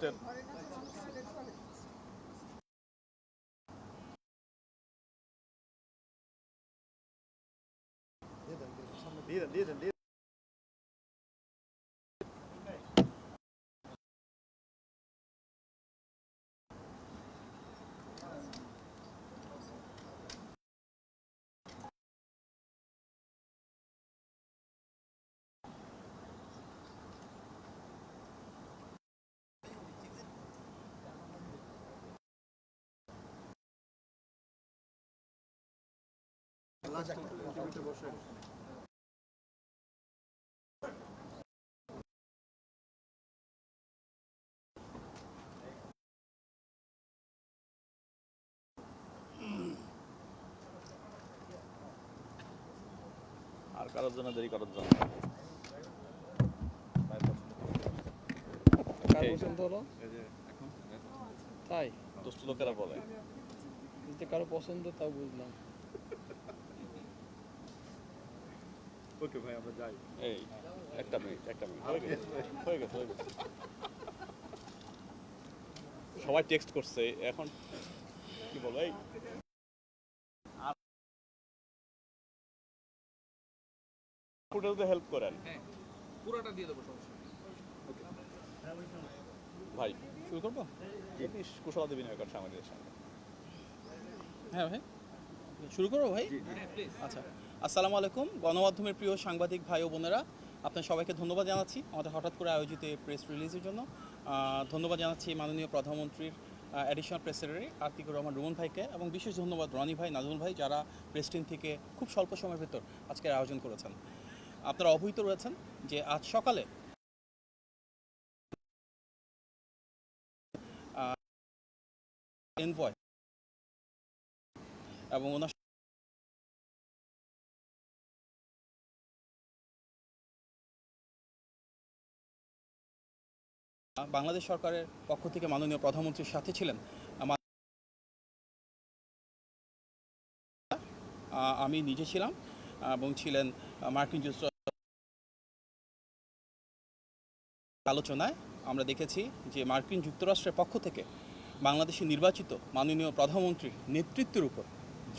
টেস্টের দিয়ে দেন বসে আর কারোর জন্য দেরি করার জন্য কার পছন্দ হলো তাই দুষ্ট লোকেরা বলে যদি কারো পছন্দ তাও বুঝলাম। ওকে ভাই আমরা যাই এই একটা মিনিট হয়ে গেছে সবাই টেক্সট করছে এখন কি বলবো এই পুরোটা হেল্প করেন পুরোটা দিয়ে দেবো সমস্যা ভাই শুরু করবো কুশলা বিনিয়োগ করছে আমাদের সামনে। হ্যাঁ ভাই শুরু করবো ভাই। আচ্ছা, আসসালামু আলাইকুম গণমাধ্যমের প্রিয় সাংবাদিক ভাই ও বোনেরা, আপনার সবাইকে ধন্যবাদ জানাচ্ছি আমাদের হঠাৎ করে আয়োজিত প্রেস রিলিজের জন্য। ধন্যবাদ জানাচ্ছি মাননীয় প্রধানমন্ত্রীর additional press secretary Atiqur Rahman Rumon ভাইকে, এবং বিশেষ ধন্যবাদ রনি ভাই, নাজমুল ভাই, যারা প্রেস টিম থেকে খুব স্বল্প সময়ের ভেতর আজকের আয়োজন করেছেন। আপনারা অবহিত রয়েছেন যে আজ সকালে এনভয় এবং ওনার বাংলাদেশ সরকারের পক্ষ থেকে মাননীয় প্রধানমন্ত্রীর সাথে ছিলেন আমি নিজে ছিলাম এবং ছিলেন মার্কিন যুক্তরাষ্ট্র। আলোচনায় আমরা দেখেছি যে মার্কিন যুক্তরাষ্ট্রের পক্ষ থেকে বাংলাদেশে নির্বাচিত মাননীয় প্রধানমন্ত্রীর নেতৃত্বের উপর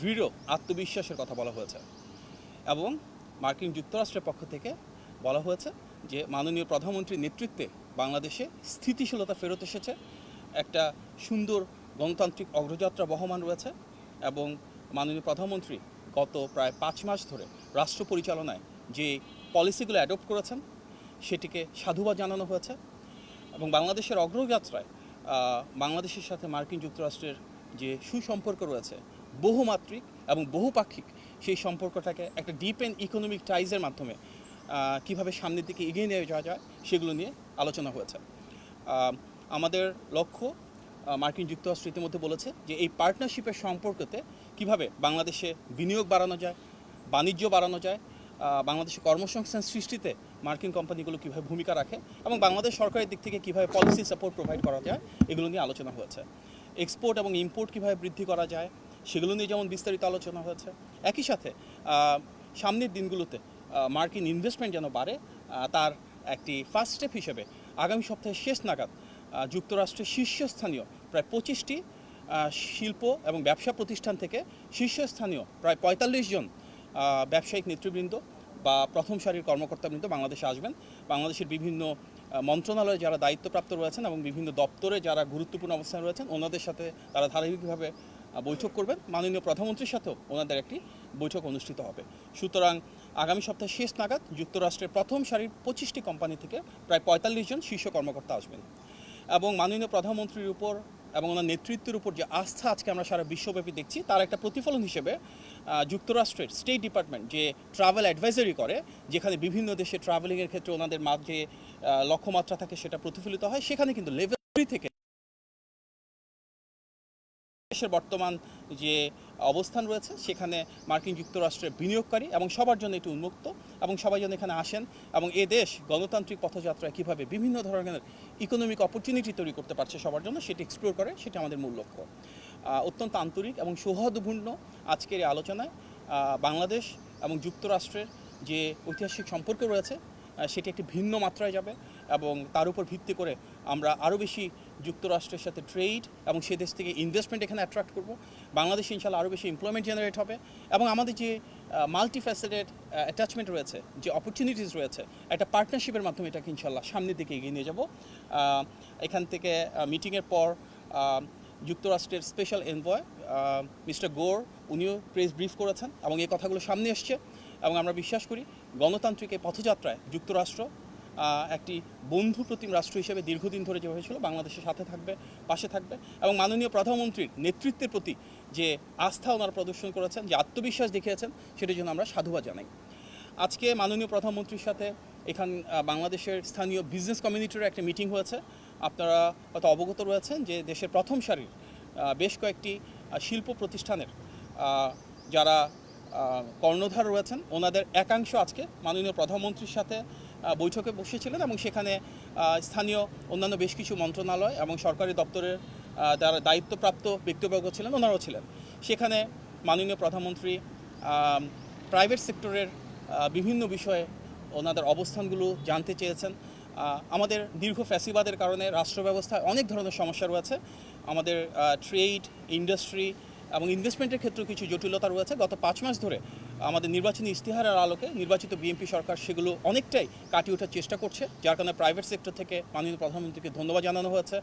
দৃঢ় আত্মবিশ্বাসের কথা বলা হয়েছে, এবং মার্কিন যুক্তরাষ্ট্রের পক্ষ থেকে বলা হয়েছে যে মাননীয় প্রধানমন্ত্রীর নেতৃত্বে বাংলাদেশে স্থিতিশীলতা ফেরত এসেছে, একটা সুন্দর গণতান্ত্রিক অগ্রযাত্রা বহমান রয়েছে, এবং মাননীয় প্রধানমন্ত্রী গত প্রায় 5 মাস ধরে রাষ্ট্র পরিচালনায় যে পলিসিগুলো অ্যাডপ্ট করেছেন সেটিকে সাধুবাদ জানানো হয়েছে, এবং বাংলাদেশের অগ্রযাত্রায় বাংলাদেশের সাথে মার্কিন যুক্তরাষ্ট্রের যে সুসম্পর্ক রয়েছে বহুমাত্রিক এবং বহুপাক্ষিক, সেই সম্পর্কটাকে একটা ডিপ অ্যান্ড ইকোনমিক টাইজের মাধ্যমে কীভাবে সামনের দিকে এগিয়ে নিয়ে যাওয়া যায় সেগুলো নিয়ে আলোচনা হয়েছে। আমাদের লক্ষ্য, মার্কিন যুক্তরাষ্ট্র ইতিমধ্যে বলেছে যে এই পার্টনারশিপের সম্পর্কতে কিভাবে বাংলাদেশে বিনিয়োগ বাড়ানো যায়, বাণিজ্য বাড়ানো যায়, বাংলাদেশে কর্মসংস্থান সৃষ্টিতে মার্কিন কোম্পানিগুলো কীভাবে ভূমিকা রাখে, এবং বাংলাদেশ সরকারের দিক থেকে কীভাবে পলিসি সাপোর্ট প্রোভাইড করা যায়, এগুলো নিয়ে আলোচনা হয়েছে। এক্সপোর্ট এবং ইম্পোর্ট কীভাবে বৃদ্ধি করা যায় সেগুলো নিয়ে যেমন বিস্তারিত আলোচনা হয়েছে। একই সাথে সামনের দিনগুলোতে মার্কিন ইনভেস্টমেন্ট যেন বাড়ে, তার একটি ফার্স্ট স্টেপ হিসেবে আগামী সপ্তাহের শেষ নাগাদ যুক্তরাষ্ট্রের শীর্ষস্থানীয় প্রায় 25টি শিল্প এবং ব্যবসা প্রতিষ্ঠান থেকে শীর্ষস্থানীয় প্রায় 45 জন ব্যবসায়িক নেতৃবৃন্দ বা প্রথম সারির কর্মকর্তাবৃন্দ বাংলাদেশে আসবেন। বাংলাদেশের বিভিন্ন মন্ত্রণালয়ে যারা দায়িত্বপ্রাপ্ত রয়েছেন এবং বিভিন্ন দপ্তরে যারা গুরুত্বপূর্ণ অবস্থানে রয়েছেন ওনাদের সাথে তারা ধারাবাহিকভাবে বৈঠক করবেন। মাননীয় প্রধানমন্ত্রীর সাথেও ওনাদের একটি বৈঠক অনুষ্ঠিত হবে। সুতরাং আগামী সপ্তাহে শেষ নাগাদ যুক্তরাষ্ট্রের প্রথম সারির 25টি কোম্পানি থেকে প্রায় 45 জন শীর্ষ কর্মকর্তা আসবেন, এবং মাননীয় প্রধানমন্ত্রীর উপর এবং ওনার নেতৃত্বের উপর যে আস্থা আজকে আমরা সারা বিশ্বব্যাপী দেখছি, তার একটা প্রতিফলন হিসেবে যুক্তরাষ্ট্রের স্টেট ডিপার্টমেন্ট যে ট্রাভেল অ্যাডভাইজারি করে, যেখানে বিভিন্ন দেশে ট্রাভেলিংয়ের ক্ষেত্রে ওনাদের যে লক্ষ্যমাত্রা থাকে সেটা প্রতিফলিত হয়, সেখানে কিন্তু লেভেল 3 থেকে দেশের বর্তমান যে অবস্থান রয়েছে সেখানে মার্কিন যুক্তরাষ্ট্রের বিনিয়োগকারী এবং সবার জন্য এটি উন্মুক্ত, এবং সবাই যেন এখানে আসেন এবং এ দেশ গণতান্ত্রিক পথযাত্রায় কীভাবে বিভিন্ন ধরনের ইকোনমিক অপরচুনিটি তৈরি করতে পারছে সবার জন্য সেটি এক্সপ্লোর করে, সেটা আমাদের মূল লক্ষ্য। অত্যন্ত আন্তরিক এবং সৌহার্দ্যপূর্ণ আজকের এই আলোচনায় বাংলাদেশ এবং যুক্তরাষ্ট্রের যে ঐতিহাসিক সম্পর্ক রয়েছে সেটি একটি ভিন্ন মাত্রায় যাবে, এবং তার উপর ভিত্তি করে আমরা আরও বেশি যুক্তরাষ্ট্রের সাথে ট্রেড এবং সে দেশ থেকে ইনভেস্টমেন্ট এখানে অ্যাট্রাক্ট করব। বাংলাদেশে ইনশাল্লাহ আরও বেশি এমপ্লয়মেন্ট জেনারেট হবে এবং আমাদের যে মাল্টি ফ্যাসেটেড অ্যাটাচমেন্ট রয়েছে, যে অপরচুনিটিস রয়েছে, একটা পার্টনারশিপের মাধ্যমে এটাকে ইনশাল্লাহ সামনের দিকে এগিয়ে নিয়ে যাব। এখান থেকে মিটিংয়ের পর যুক্তরাষ্ট্রের স্পেশাল এনভয় মিস্টার গোর উনিও প্রেস ব্রিফ করেছেন এবং এই কথাগুলো সামনে এসছে এবং আমরা বিশ্বাস করি গণতান্ত্রিক এই পথযাত্রায় যুক্তরাষ্ট্র একটি বন্ধুপ্রতিম রাষ্ট্র হিসেবে দীর্ঘদিন ধরে যেভাবে ছিল বাংলাদেশের সাথে থাকবে, পাশে থাকবে এবং মাননীয় প্রধানমন্ত্রীর নেতৃত্বের প্রতি যে আস্থা ওনারা প্রদর্শন করেছেন, যে আত্মবিশ্বাস দেখিয়েছেন, সেটার জন্য আমরা সাধুবাদ জানাই। আজকে মাননীয় প্রধানমন্ত্রীর সাথে বাংলাদেশের স্থানীয় বিজনেস কমিউনিটির একটা মিটিং হয়েছে। আপনারা হয়তো অবগত রয়েছেন যে দেশের প্রথম সারির বেশ কয়েকটি শিল্প প্রতিষ্ঠানের যারা কর্ণধার রয়েছেন ওনাদের একাংশ আজকে মাননীয় প্রধানমন্ত্রীর সাথে বৈঠকে বসেছিলেন এবং সেখানে স্থানীয় অন্যান্য বেশ কিছু মন্ত্রণালয় এবং সরকারি দপ্তরের যারা দায়িত্বপ্রাপ্ত ব্যক্তিবর্গ ছিলেন ওনারাও ছিলেন। সেখানে মাননীয় প্রধানমন্ত্রী প্রাইভেট সেক্টরের বিভিন্ন বিষয়ে ওনাদের অবস্থানগুলো জানতে চেয়েছেন। আমাদের দীর্ঘ ফ্যাসিবাদের কারণে রাষ্ট্র ব্যবস্থায় অনেক ধরনের সমস্যা রয়েছে। আমাদের ট্রেড, ইন্ডাস্ট্রি এবং ইনভেস্টমেন্টের ক্ষেত্রেও কিছু জটিলতা রয়েছে। গত 5 মাস ধরে আমাদের নির্বাচনী ইস্তেহারের আলোকে নির্বাচিত বিএনপি সরকার সেগুলো অনেকটাই কাটিয়ে ওঠার চেষ্টা করছে, যার কারণে প্রাইভেট সেক্টর থেকে মাননীয় প্রধানমন্ত্রীকে ধন্যবাদ জানানো হয়েছে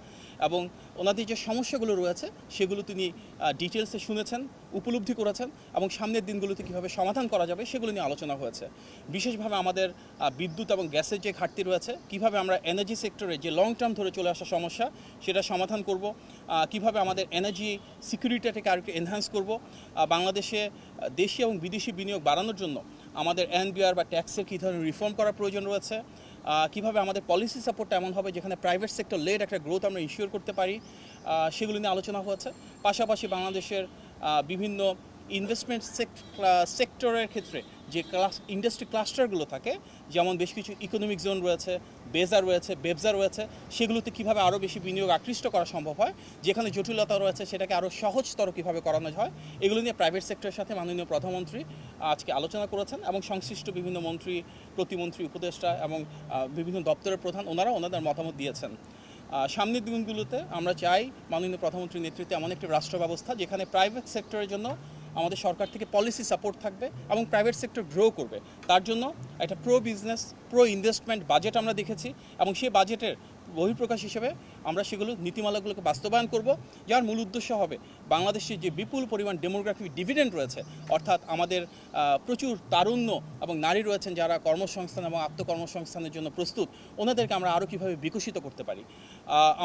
এবং ওনাদের যে সমস্যাগুলো রয়েছে সেগুলো তিনি ডিটেলসে শুনেছেন, উপলব্ধি করেছেন এবং সামনের দিনগুলোতে কীভাবে সমাধান করা যাবে সেগুলো নিয়ে আলোচনা হয়েছে। বিশেষভাবে আমাদের বিদ্যুৎ এবং গ্যাসের যে ঘাটতি রয়েছে, কীভাবে আমরা এনার্জি সেক্টরে যে লং টার্ম ধরে চলে আসা সমস্যা সেটা সমাধান করব, কীভাবে আমাদের এনার্জি সিকিউরিটিটাকে আরেকটু এনহ্যান্স করব, বাংলাদেশে দেশি এবং বিদেশি বিনিয়োগ বাড়ানোর জন্য আমাদের এনবিআর বা ট্যাক্সের কী ধরনের রিফর্ম করার প্রয়োজন রয়েছে, কীভাবে আমাদের পলিসি সাপোর্টটা এমন হবে যেখানে প্রাইভেট সেক্টর লেড একটা গ্রোথ আমরা ইনশিওর করতে পারি, সেগুলো নিয়ে আলোচনা হয়েছে। পাশাপাশি বাংলাদেশের বিভিন্ন ইনভেস্টমেন্ট সেক্টরের ক্ষেত্রে যে ইন্ডাস্ট্রি ক্লাস্টারগুলো থাকে, যেমন বেশ কিছু ইকোনমিক জোন রয়েছে, বেজা রয়েছে, বেবজা রয়েছে, সেগুলোতে কীভাবে আরও বেশি বিনিয়োগ আকৃষ্ট করা সম্ভব হয়, যেখানে জটিলতা রয়েছে সেটাকে আরও সহজতর কীভাবে করানো হয়, এগুলো নিয়ে প্রাইভেট সেক্টরের সাথে মাননীয় প্রধানমন্ত্রী আজকে আলোচনা করেছেন এবং সংশ্লিষ্ট বিভিন্ন মন্ত্রী, প্রতিমন্ত্রী, উপদেষ্টা এবং বিভিন্ন দপ্তরের প্রধান ওনাদের মতামত দিয়েছেন। সামনের দিনগুলোতে আমরা চাই মাননীয় প্রধানমন্ত্রীর নেতৃত্বে এমন একটি রাষ্ট্র ব্যবস্থা যেখানে প্রাইভেট সেক্টরের জন্য আমাদের সরকার থেকে পলিসি সাপোর্ট থাকবে এবং প্রাইভেট সেক্টর গ্রো করবে। তার জন্য একটা pro business, pro investment budget আমরা দেখেছি এবং সেই বাজেটের বহিঃপ্রকাশ হিসেবে আমরা সেগুলো নীতিমালাগুলোকে বাস্তবায়ন করব, যার মূল উদ্দেশ্য হবে বাংলাদেশে যে বিপুল পরিমাণ ডেমোগ্রাফিক ডিভিডেন্ড রয়েছে, অর্থাৎ আমাদের প্রচুর তারুণ্য এবং নারী রয়েছেন যারা কর্মসংস্থান এবং আত্মকর্মসংস্থানের জন্য প্রস্তুত, ওনাদেরকে আমরা আরও কীভাবে বিকশিত করতে পারি।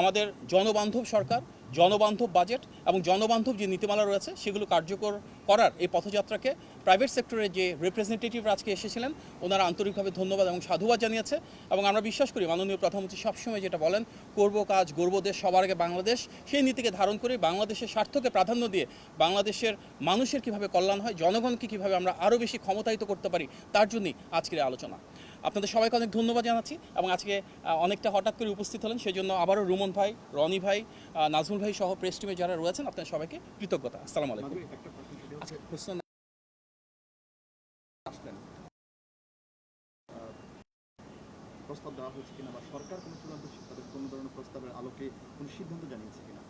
আমাদের জনবান্ধব সরকার, জনবান্ধব বাজেট এবং জনবান্ধব যে নীতিমালা রয়েছে সেগুলো কার্যকর করার এই পথযাত্রাকে প্রাইভেট সেক্টরের যে রিপ্রেজেন্টেটিভরা আজকে এসেছিলেন ওনারা আন্তরিকভাবে ধন্যবাদ এবং সাধুবাদ জানিয়েছে এবং আমরা বিশ্বাস করি মাননীয় প্রধানমন্ত্রী সবসময় যেটা বলেন, করব কাজ, গর্ব দেশ, সবার আগে বাংলাদেশ, সেই নীতিকে ধারণ করে বাংলাদেশের স্বার্থকে প্রাধান্য দিয়ে বাংলাদেশের মানুষের কীভাবে কল্যাণ হয়, জনগণকে কীভাবে আমরা আরও বেশি ক্ষমতায়িত করতে পারি, তার জন্যই আজকের আলোচনা। আপনাদের সবাইকে অনেক ধন্যবাদ জানাচ্ছি এবং আজকে অনেকটা হঠাৎ করে উপস্থিত হলেন, সেই জন্য আবারও রুমন ভাই, রনি ভাই, নাজমুল ভাই সহ প্রেস টিমে যারা রয়েছেন আপনাদের সবাইকে কৃতজ্ঞতা। আসসালামু আলাইকুম। প্রশ্ন প্রস্তাব দেওয়া হয়েছে কিনা বা সরকার কোনো চূড়ান্ত তাদের কোনো ধরনের প্রস্তাবের আলোকে কোনো সিদ্ধান্ত জানিয়েছে কিনা?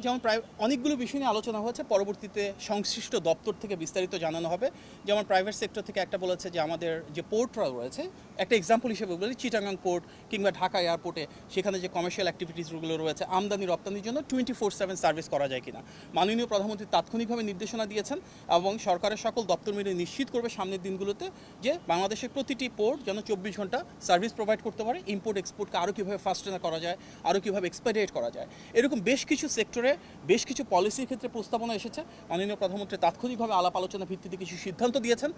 যেমন প্রায় অনেকগুলো বিষয় নিয়ে আলোচনা হয়েছে, পরবর্তীতে সংশ্লিষ্ট দপ্তর থেকে বিস্তারিত জানানো হবে। যেমন প্রাইভেট সেক্টর থেকে একটা বলেছে যে আমাদের যে পোর্টরা রয়েছে, একটা এক্সাম্পল হিসেবে বলি চিটাগাং পোর্ট কিংবা ঢাকা এয়ারপোর্টে সেখানে যে কমার্শিয়াল অ্যাক্টিভিটিসগুলো রয়েছে আমদানি রপ্তানির জন্য 24/7 সার্ভিস করা যায় কিনা। মাননীয় প্রধানমন্ত্রী তাৎক্ষণিকভাবে নির্দেশনা দিয়েছেন এবং সরকারের সকল দপ্তর মিলে নিশ্চিত করবে সামনের দিনগুলোতে যে বাংলাদেশের প্রতিটি পোর্ট যেন 24 ঘন্টা সার্ভিস প্রোভাইড করতে পারে, ইম্পোর্ট এক্সপোর্টকে আরও কীভাবে ফাস্টেনার করা যায়, আরও কীভাবে এক্সপেডিয়েট করা যায়। এরকম বেশ কিছু সেক্টরে বেশ কিছু পলিসির ক্ষেত্রে প্রস্তাবনা এসেছে। মাননীয় প্রধানমন্ত্রী তাৎক্ষণিকভাবে আলাপ আলোচনা ভিত্তিতে কিছু সিদ্ধান্ত দিয়েছেন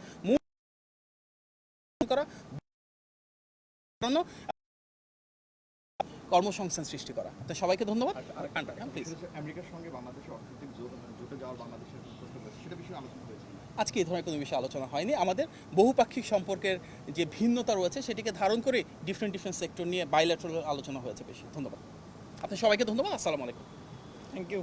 কর্মসংস্থান সৃষ্টি করা। আপনাদের সবাইকে ধন্যবাদ। আমেরিকার সঙ্গে বাংলাদেশের অর্থনৈতিক জোটে যাওয়ার বাংলাদেশের প্রস্তাব রয়েছে, সেটা বিষয়ে আলোচনা হয়েছে? আজকে এই ধরনের কোনো বিষয়ে আলোচনা হয়নি। আমাদের বহুপাক্ষিক সম্পর্কের যে ভিন্নতা রয়েছে সেটিকে ধারণ করে ডিফারেন্ট সেক্টর নিয়ে বাইল্যাটারাল আলোচনা হয়েছে বেশি। ধন্যবাদ। আপনাদের সবাইকে ধন্যবাদ। আসসালামু আলাইকুম। Thank you.